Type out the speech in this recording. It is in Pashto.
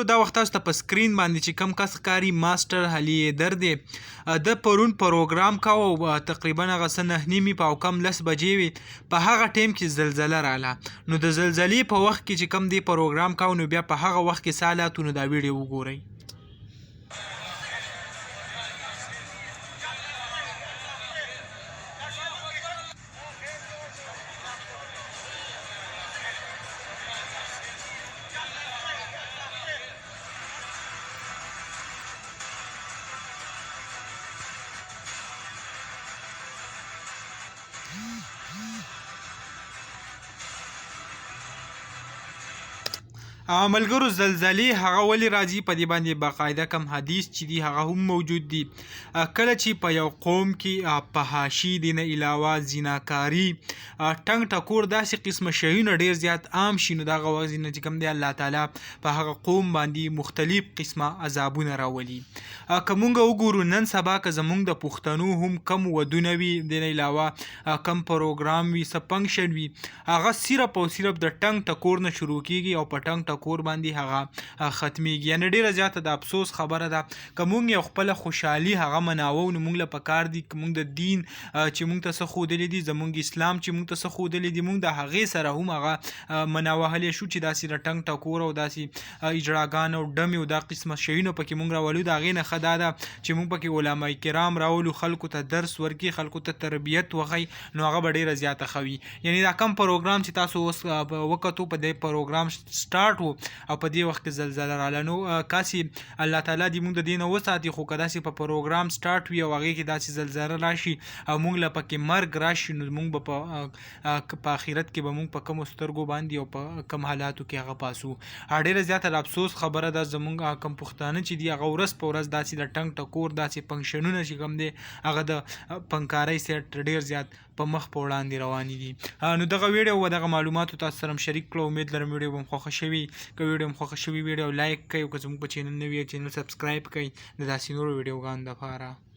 ملګرو دا وخت تاسو ته په سکرین باندې چې کم کس ښکاري ماسټر علي حیدر دی. د پرون پروګرام کاوه تقریبا هغه څه 9:30 په او کم 10 بجې وې. په هغه ټیم کې زلزله رااله. نو د زلزلې په وخت کې چې کم دی پروګرام کاوه نو بیا په هغه وخت کې څه حالات نو دا ویډیو وګورئ. ملګرو زلزلې هغه ولې راځي په دې باندې باقاعده کم حدیث چې دي هغه هم موجود دي. کله چې په یو قوم کې فحاشي دي نه علاوه زیناکاري ټنګ ټکور داسې قسمه شیونه ډېر زیات عام شي نو دغه وخت نه چې کوم دی الله تعالی په هغه قوم باندې مختلف قسمه عذابونه راولي. که مونږ وګورو نن سبا که زمونږ د پښتنو هم کم ودونه وي د نه علاوه کم پروګرام وي څه فنکشن وي هغه صرف او صرف د ټنګ ټکور نه شروع کیږي او په ټنګ کور باندې هغه ختمیږي. یعنی ډیره زیاته د افسوس خبره ده که مونږ یو خپل خوشحالي هغه مناوو نو مونږ له پکار دي که مونږ د دین چې مونږ ته څه ښودلی دي زمونږ اسلام چې مونږ ته څه ښودلی دي مونږ د هغې سره هم هغه مناوهلی شو چې داسې د ټنګ ټکور او داسې اجراګان او ډمې او دا قسمه شیونه پکې مونږ راولو. د هغې نه ښه دا ده چې مونږ پکې علما کرام راولو خلکو ته درس ورکړي خلکو ته تربیت وښیي نو هغه به ډیره زیاته ښه وي. یعنی دا کم پروګرام چې تاسو اوس وکتو په دې پروګرام سټارټ او په دې وخت کې زلزله رااله نو کاسې الله تعالی دې موږ د دې نه وساتي خو که داسې په پروګرام سټارټ وي او هغې کې داسې زلزله راشي او موږ له پکې مرګ راشي نو موږ به په آخرت کې به موږ په کمو سترګو باندې او په کم حالاتو کې هغه پاسو. ډېره زیاته د افسوس خبره ده زموږ کم پښتانه چې دي هغه ورځ په ورځ داسې د ټنګ ټکور داسې فنکشنونه چې کوم دی هغه د فنکارۍ سیټ ډېر زیات په مخ په وړاندې روانې دي. نو دغه ویډیو و دغه معلوماتو تاسو سره شریک کړو. امید لرم ویډیو به مو خوښه شوي. که ویډیو مو خوښه شوي ویډیو لایک کړئ او که زموږ په چینل نوي یو چینل سبسکرایب کړئ د داسې نورو ویډیوګانو دپاره.